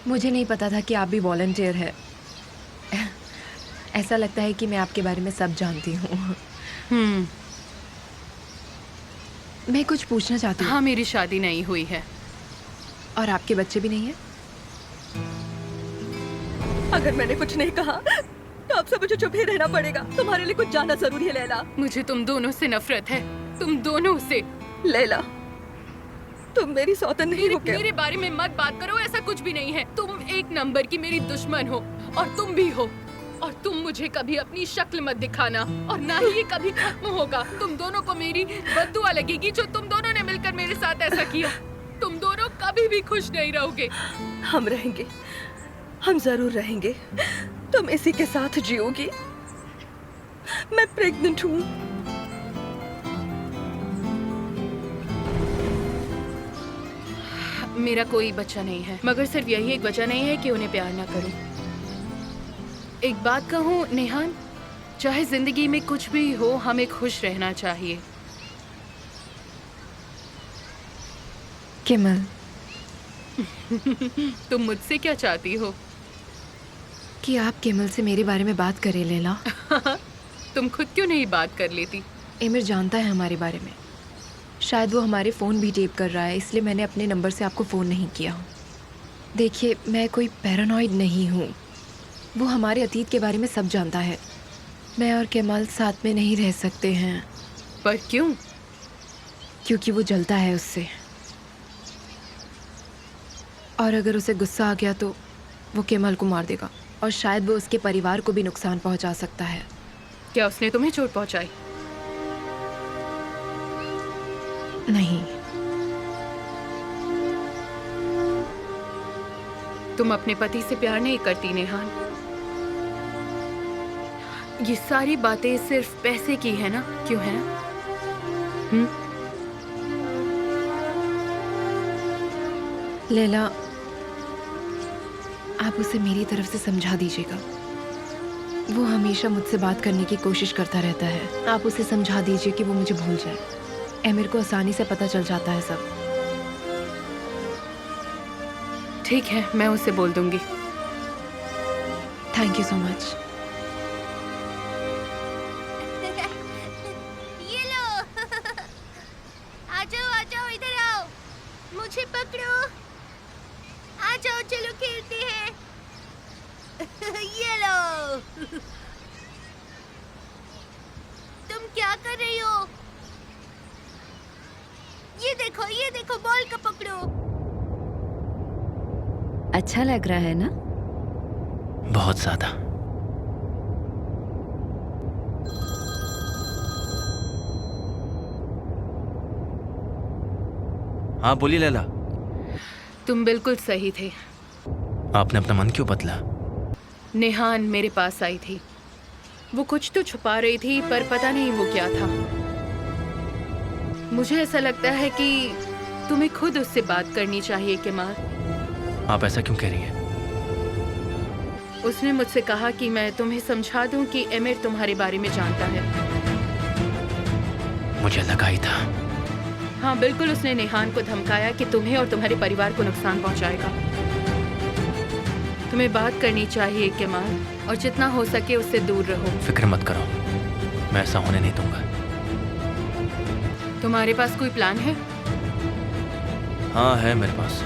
मुझे नहीं पता था कि आप भी वॉलंटियर है। ऐसा लगता है कि मैं आपके बारे में सब जानती हूँ। हम्म। मैं कुछ पूछना चाहती हूँ। हाँ, मेरी शादी नहीं हुई है। और आपके बच्चे भी नहीं है? अगर मैंने कुछ नहीं कहा तो आपसे मुझे चुप ही रहना पड़ेगा। तुम्हारे लिए कुछ जानना जरूरी है लैला। मुझे तुम दोनों से नफरत है, तुम दोनों से। लैला, तुम मेरी सौतन नहीं हो क्या? मेरे बारे में मत बात करो, ऐसा कुछ भी नहीं है। तुम एक नंबर की मेरी दुश्मन हो और तुम भी हो। और तुम मुझे कभी अपनी शक्ल मत दिखाना और ना ही ये कभी खत्म होगा। तुम दोनों को मेरी बद्दुआ लगेगी जो तुम दोनों ने मिलकर मेरे साथ ऐसा किया। तुम दोनों कभी भी खुश नहीं रहोगे। हम रहेंगे, हम जरूर रहेंगे। तुम इसी के साथ जियोगी। मैं प्रेग्नेंट हूँ। मेरा कोई बच्चा नहीं है, मगर सिर्फ यही एक वजह नहीं है कि उन्हें प्यार ना करूं। एक बात कहूं नेहान, चाहे जिंदगी में कुछ भी हो, हमें खुश रहना चाहिए। केमल, तुम मुझसे क्या चाहती हो? कि आप केमल से मेरे बारे में बात करें लैला। तुम खुद क्यों नहीं बात कर लेती? एमिर जानता है हमारे बारे में। शायद वो हमारे फ़ोन भी टेप कर रहा है, इसलिए मैंने अपने नंबर से आपको फ़ोन नहीं किया। देखिए, मैं कोई पैरानॉइड नहीं हूँ। वो हमारे अतीत के बारे में सब जानता है। मैं और केमल साथ में नहीं रह सकते हैं। पर क्यों? क्योंकि वो जलता है उससे। और अगर उसे गुस्सा आ गया तो वो केमल को मार देगा और शायद वो उसके परिवार को भी नुकसान पहुंचा सकता है। क्या उसने तुम्हें चोट पहुंचाई? नहीं। तुम अपने पति से प्यार नहीं करती नेहान। ये सारी बातें सिर्फ पैसे की है ना? क्यों है ना? लैला, आप उसे मेरी तरफ से समझा दीजिएगा। वो हमेशा मुझसे बात करने की कोशिश करता रहता है। आप उसे समझा दीजिए कि वो मुझे भूल जाए। एमिर को आसानी से पता चल जाता है सब। ठीक है, मैं उसे बोल दूंगी। Thank you so much. ये लो। आ जाओ आ जाओ, इधर आओ, मुझे पकड़ो। आ जाओ, चलो खेलते हैं। ये लो। तुम क्या कर रही हो? ये देखो बॉल को पकड़ो। अच्छा लग रहा है ना? बहुत ज्यादा। हाँ बोलिए लैला। तुम बिल्कुल सही थे। आपने अपना मन क्यों बदला? नेहान मेरे पास आई थी। वो कुछ तो छुपा रही थी, पर पता नहीं वो क्या था। मुझे ऐसा लगता है कि तुम्हें खुद उससे बात करनी चाहिए केमाल। आप ऐसा क्यों कह रही हैं? उसने मुझसे कहा कि मैं तुम्हें समझा दूं कि एमिर तुम्हारे बारे में जानता है। मुझे लगा ही था। हाँ बिल्कुल, उसने नेहान को धमकाया कि तुम्हें और तुम्हारे परिवार को नुकसान पहुंचाएगा। तुम्हें बात करनी चाहिए केमाल, और जितना हो सके उससे दूर रहो। फिक्र मत करो, मैं ऐसा होने नहीं दूंगा। तुम्हारे पास कोई प्लान है? हाँ है मेरे पास।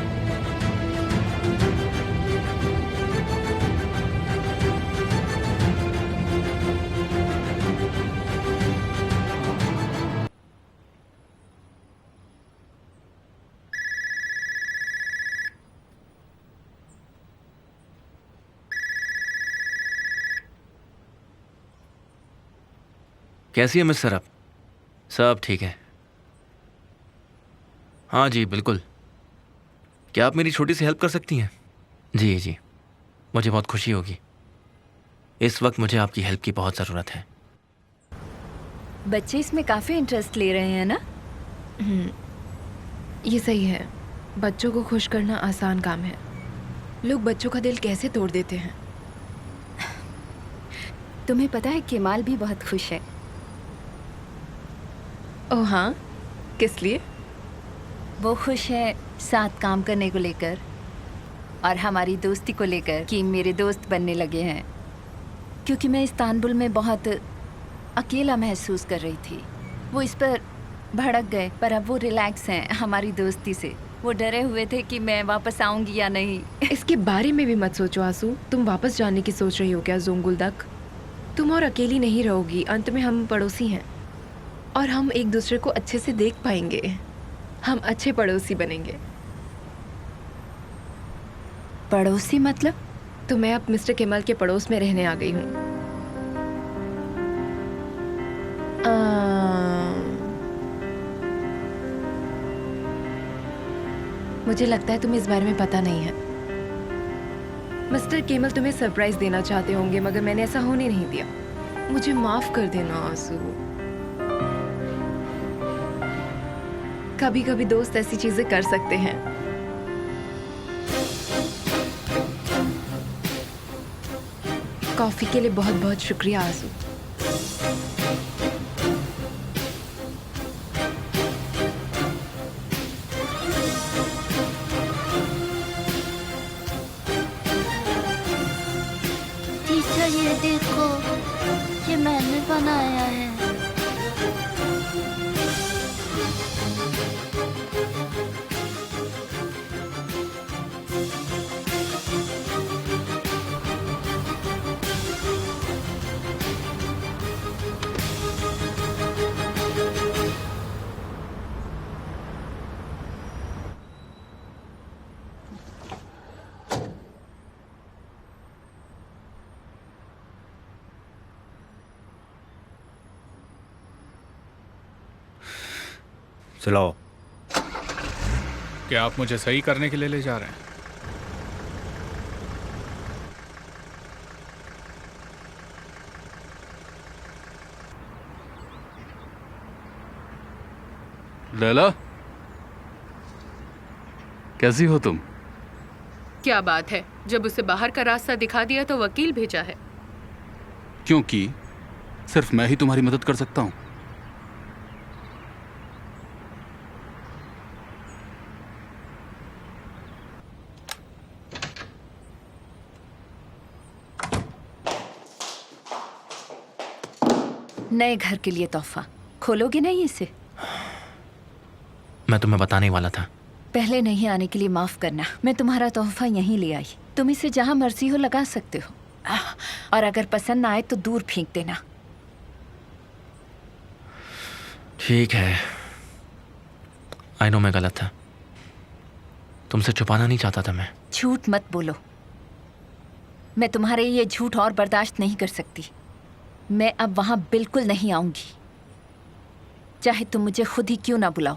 कैसी है मिस सरब? सब ठीक है। हाँ जी बिल्कुल। क्या आप मेरी छोटी सी हेल्प कर सकती हैं? जी जी, मुझे बहुत खुशी होगी। इस वक्त मुझे आपकी हेल्प की बहुत ज़रूरत है। बच्चे इसमें काफी इंटरेस्ट ले रहे हैं ना? ये सही है। बच्चों को खुश करना आसान काम है। लोग बच्चों का दिल कैसे तोड़ देते हैं। तुम्हें पता है केमाल भी बहुत खुश है। ओह हाँ, किस लिए? वो खुश है साथ काम करने को लेकर। और हमारी दोस्ती को लेकर कि मेरे दोस्त बनने लगे हैं, क्योंकि मैं इस्तांबुल में बहुत अकेला महसूस कर रही थी। वो इस पर भड़क गए, पर अब वो रिलैक्स हैं हमारी दोस्ती से। वो डरे हुए थे कि मैं वापस आऊंगी या नहीं। इसके बारे में भी मत सोचो आंसू। तुम वापस जाने की सोच रही हो क्या जोंगुल्दक? तुम और अकेली नहीं रहोगी। अंत में हम पड़ोसी हैं और हम एक दूसरे को अच्छे से देख पाएंगे। हम अच्छे पड़ोसी बनेंगे। पड़ोसी मतलब? तो मैं अब मिस्टर केमल के पड़ोस में रहने आ गई हूँ। मुझे लगता है तुम्हें इस बारे में पता नहीं है। मिस्टर केमल तुम्हें सरप्राइज देना चाहते होंगे, मगर मैंने ऐसा होने नहीं दिया। मुझे माफ कर देना आंसू। कभी कभी दोस्त ऐसी चीजें कर सकते हैं। कॉफी के लिए बहुत बहुत शुक्रिया आंसू। टीचर ये देखो, ये मैंने बनाया है। चलाओ। क्या आप मुझे सही करने के लिए ले जा रहे हैं? लैला, कैसी हो तुम? क्या बात है, जब उसे बाहर का रास्ता दिखा दिया तो वकील भेजा है। क्योंकि सिर्फ मैं ही तुम्हारी मदद कर सकता हूं। नए घर के लिए तोहफा खोलोगे नहीं इसे? मैं तुम्हें बताने वाला था। पहले नहीं आने के लिए माफ करना। मैं तुम्हारा तोहफा यहीं ले आई। तुम इसे जहां मर्जी हो लगा सकते हो, और अगर पसंद ना आए तो दूर फेंक देना। ठीक है, आई नो मैं गलत था। तुमसे छुपाना नहीं चाहता था मैं। झूठ मत बोलो। मैं तुम्हारे ये झूठ और बर्दाश्त नहीं कर सकती। मैं अब वहां बिल्कुल नहीं आऊंगी, चाहे तुम मुझे खुद ही क्यों ना बुलाओ।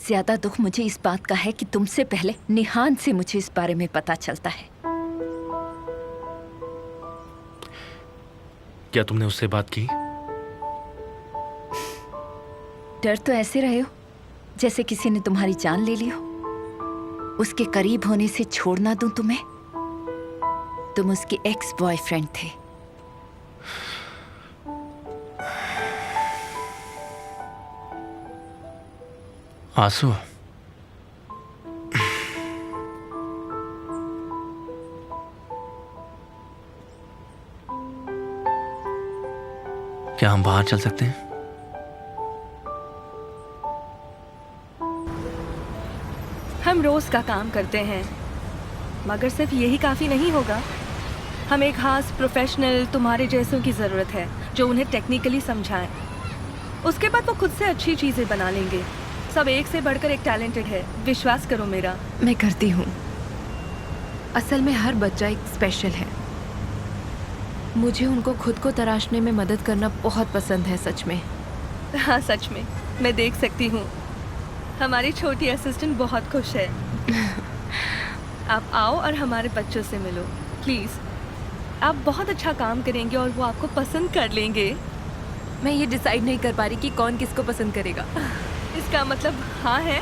ज्यादा दुख मुझे इस बात का है कि तुमसे पहले निहान से मुझे इस बारे में पता चलता है। क्या तुमने उससे बात की? डर तो ऐसे रहे हो जैसे किसी ने तुम्हारी जान ले ली हो। उसके करीब होने से छोड़ना दूं तुम्हें? तुम उसके एक्स बॉयफ्रेंड थे। आंसू, क्या हम बाहर चल सकते हैं? हम रोज का काम करते हैं, मगर सिर्फ यही काफी नहीं होगा। हम एक खास प्रोफेशनल तुम्हारे जैसों की जरूरत है जो उन्हें टेक्निकली समझाएं। उसके बाद वो खुद से अच्छी चीजें बना लेंगे। सब एक से बढ़कर एक टैलेंटेड है, विश्वास करो मेरा। मैं करती हूँ। असल में हर बच्चा एक स्पेशल है। मुझे उनको खुद को तराशने में मदद करना बहुत पसंद है, सच में। हाँ सच में, मैं देख सकती हूँ। हमारी छोटी असिस्टेंट बहुत खुश है। आप आओ और हमारे बच्चों से मिलो प्लीज़। आप बहुत अच्छा काम करेंगे और वो आपको पसंद कर लेंगे। मैं ये डिसाइड नहीं कर पा रही कि कौन किसको पसंद करेगा। इसका मतलब हाँ है,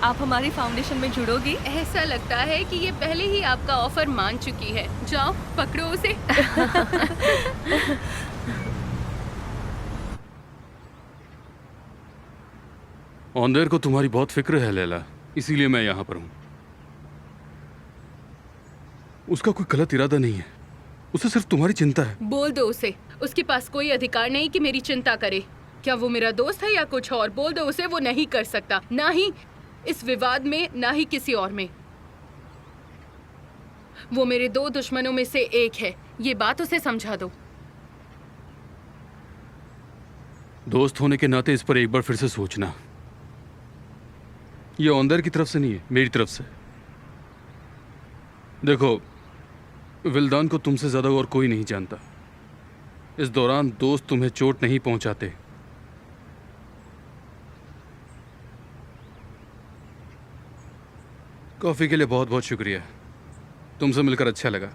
आप हमारी फाउंडेशन में जुड़ोगी। ऐसा लगता है कि ये पहले ही आपका ऑफर मान चुकी है। जाओ पकड़ो उसे। औंदेर को तुम्हारी बहुत फिक्र है लैला, इसीलिए मैं यहाँ पर हूँ। उसका कोई गलत इरादा नहीं है, उसे सिर्फ तुम्हारी चिंता है। बोल दो उसे, उसके पास कोई अधिकार नहीं कि मेरी चिंता करे। क्या वो मेरा दोस्त है या कुछ और? बोल दो उसे, वो नहीं कर सकता, ना ही इस विवाद में, ना ही किसी और में। वो मेरे 2 दुश्मनों में से एक है, ये बात उसे समझा दो। दोस्त होने के नाते इस पर एक बार फिर से सोचना। ये अंदर की तरफ से नहीं है, मेरी तरफ से। देखो, विल्दान को तुमसे ज्यादा और कोई नहीं जानता। इस दौरान दोस्त तुम्हें चोट नहीं पहुंचाते। कॉफी के लिए बहुत बहुत शुक्रिया, तुमसे मिलकर अच्छा लगा।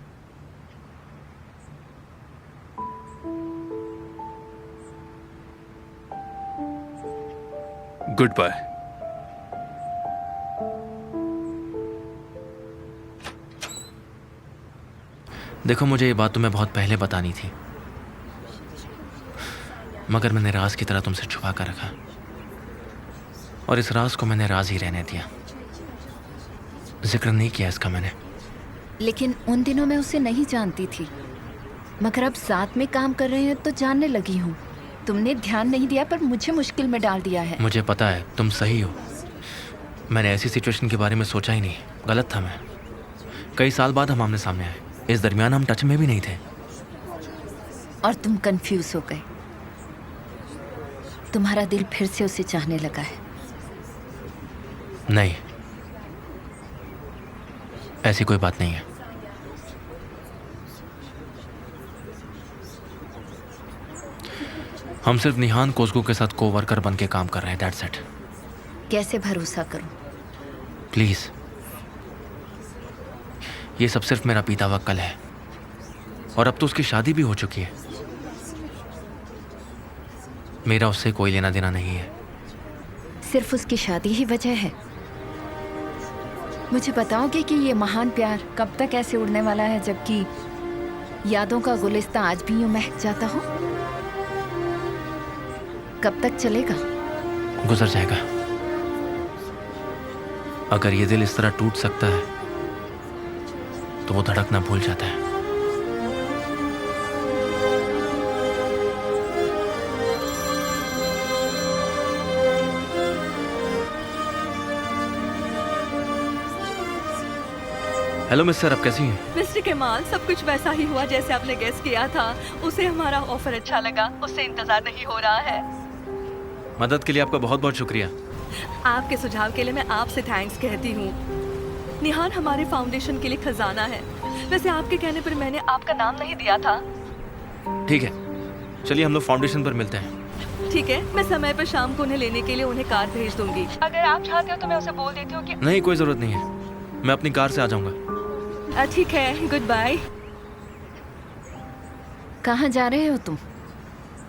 Goodbye. देखो, मुझे ये बात तुम्हें बहुत पहले बतानी थी, मगर मैंने राज की तरह तुमसे छुपा कर रखा, और इस राज को मैंने राज ही रहने दिया। जिक्र नहीं किया इसका मैंने। लेकिन उन दिनों मैं उसे नहीं जानती थी, मगर अब साथ में काम कर रहे हैं तो जानने लगी हूँ। तुमने ध्यान नहीं दिया पर मुझे मुश्किल में डाल दिया है। मुझे पता है, तुम सही हो। मैंने ऐसी सिचुएशन के बारे में सोचा ही नहीं, गलत था मैं। कई साल बाद हम आमने सामने आए, इस दरमियान हम टच में भी नहीं थे। और तुम कंफ्यूज हो गए। तुम्हारा दिल फिर से उसे चाहने लगा है। नहीं, ऐसी कोई बात नहीं है। हम सिर्फ निहान कोस्को के साथ कोवर्कर बन के काम कर रहे हैं, दैट्स इट। कैसे भरोसा करूं? प्लीज, ये सब सिर्फ मेरा बीता हुआ कल है, और अब तो उसकी शादी भी हो चुकी है। मेरा उससे कोई लेना देना नहीं है। सिर्फ उसकी शादी ही वजह है? मुझे बताओगे कि ये महान प्यार कब तक ऐसे उड़ने वाला है, जबकि यादों का गुलिस्तां आज भी यूं महक जाता हो? कब तक चलेगा? गुजर जाएगा। अगर ये दिल इस तरह टूट सकता है तो वो धड़कना भूल जाता है। हेलो मिस्टर, आप कैसी हैं? मिस्टर केमाल, सब कुछ वैसा ही हुआ जैसे आपने गेस किया था। उसे हमारा ऑफर अच्छा लगा, उससे इंतजार नहीं हो रहा है। मदद के लिए आपका बहुत बहुत शुक्रिया। आपके सुझाव के लिए मैं आपसे थैंक्स कहती हूँ। निहान हमारे फाउंडेशन के लिए खजाना है। वैसे आपके कहने पर मैंने आपका नाम नहीं दिया था। ठीक है, चलिए हम लोग फाउंडेशन पर मिलते हैं। ठीक है, मैं समय पर शाम को उन्हें लेने के लिए उन्हें कार भेज दूंगी। अगर आप चाहते हो तो मैं उसे बोल देती हूँ कि नहीं, कोई जरूरत नहीं है, मैं अपनी कार से आ जाऊंगा। ठीक है, गुड बाय। कहाँ जा रहे हो तुम?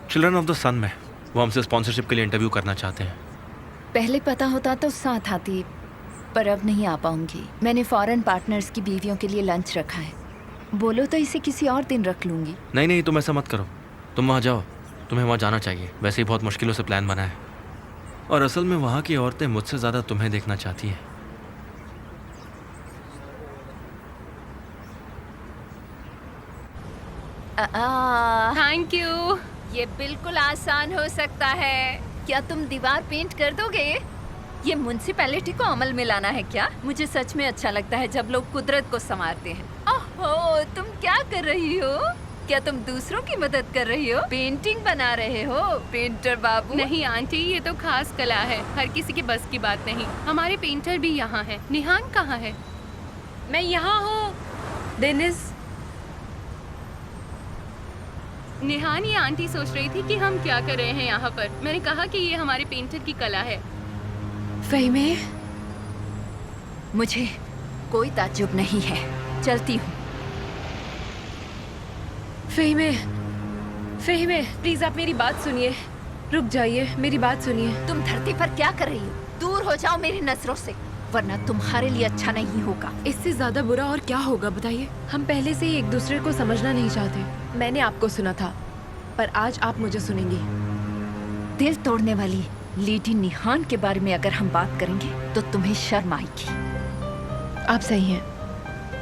चिल्ड्रन ऑफ द सन में। वो हमसे स्पॉन्सरशिप के लिए इंटरव्यू करना चाहते हैं। पहले पता होता तो साथ आती, पर अब नहीं आ पाऊंगी। मैंने फॉरेन पार्टनर्स की बीवियों के लिए लंच रखा है। बोलो तो इसे किसी और दिन रख लूंगी। नहीं नहीं, तुम ऐसा मत करो, तुम वहाँ जाओ, तुम्हें वहाँ जाना चाहिए। वैसे ही बहुत मुश्किलों से प्लान बना है, और असल में वहाँ की औरतें मुझसे ज़्यादा तुम्हें देखना चाहती हैं। Thank you. ये बिल्कुल आसान हो सकता है। क्या तुम दीवार पेंट कर दोगे? ये म्युनिसिपैलिटी को अमल में लाना है क्या? मुझे सच में अच्छा लगता है जब लोग कुदरत को संवारते हैं। ओहो, तुम क्या कर रही हो? क्या तुम दूसरों की मदद कर रही हो? पेंटिंग बना रहे हो पेंटर बाबू? नहीं आंटी, ये तो खास कला है, हर किसी के बस की बात नहीं। हमारे पेंटर भी यहाँ हैं। निहान कहाँ है? मैं यहाँ हूँ डेनिस। निहान, ये आंटी सोच रही थी कि हम क्या कर रहे हैं यहाँ पर। मैंने कहा कि ये हमारे पेंटर की कला है। फ़हीमे, मुझे कोई ताज्जुब नहीं है। चलती हूँ। फ़हीमे, फ़हीमे, प्लीज़ आप मेरी बात सुनिए। रुक जाइए, मेरी बात सुनिए। तुम धरती पर क्या कर रही हो? दूर हो जाओ मेरी नजरों से, वरना तुम्हारे लिए अच्छा नहीं होगा। इससे ज़्यादा बुरा और क्या होगा बताइए? हम पहले से ही एक दूसरे को समझना नहीं चाहते। मैंने आपको सुना था, पर आज आप मुझे सुनेंगी। दिल तोड़ने वाली लेडी निहान के बारे में अगर हम बात करेंगे तो तुम्हें शर्म आएगी। आप सही हैं,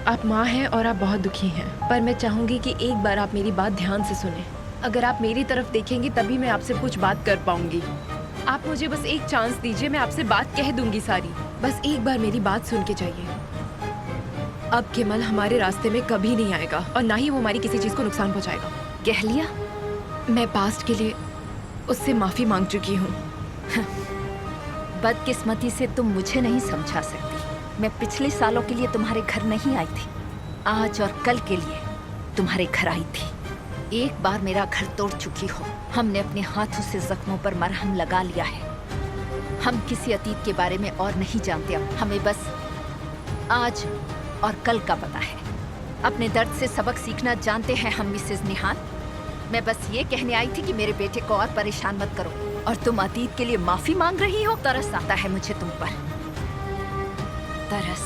आप माँ हैं और आप बहुत दुखी हैं, पर मैं चाहूंगी कि एक बार आप मेरी बात ध्यान से सुने। अगर आप मेरी तरफ देखेंगी तभी मैं आपसे कुछ बात कर पाऊंगी। आप मुझे बस एक चांस दीजिए, मैं आपसे बात कह दूंगी सारी। बस एक बार मेरी बात सुन के जाइए। अब केमल हमारे रास्ते में कभी नहीं आएगा और ना ही वो हमारी किसी चीज को नुकसान पहुंचाएगा। कह लिया? मैं पास्ट के लिए उससे माफी मांग चुकी हूँ। बदकिस्मती से तुम मुझे नहीं समझा सकती। मैं पिछले सालों के लिए तुम्हारे घर नहीं आई थी, आज और कल के लिए तुम्हारे घर आई थी। एक बार मेरा घर तोड़ चुकी हो। हमने अपने हाथों से जख्मों पर मरहम लगा लिया है। हम किसी अतीत के बारे में और नहीं जानते। अब हमें बस आज और कल का पता है। अपने दर्द से सबक सीखना जानते हैं हम, मिसेस निहाल। मैं बस ये कहने आई थी कि मेरे बेटे को और परेशान मत करो। और तुम अतीत के लिए माफी मांग रही हो? तरस आता है मुझे तुम पर, तरस।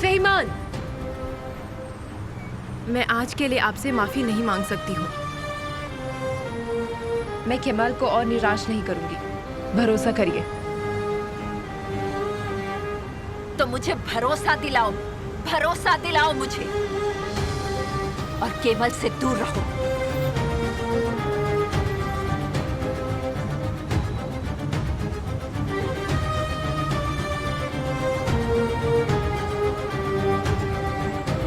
फेहमान, मैं आज के लिए आपसे माफी नहीं मांग सकती हूँ। मैं केमल को और निराश नहीं करूंगी, भरोसा करिए। तो मुझे भरोसा दिलाओ मुझे, और केवल से दूर रहो।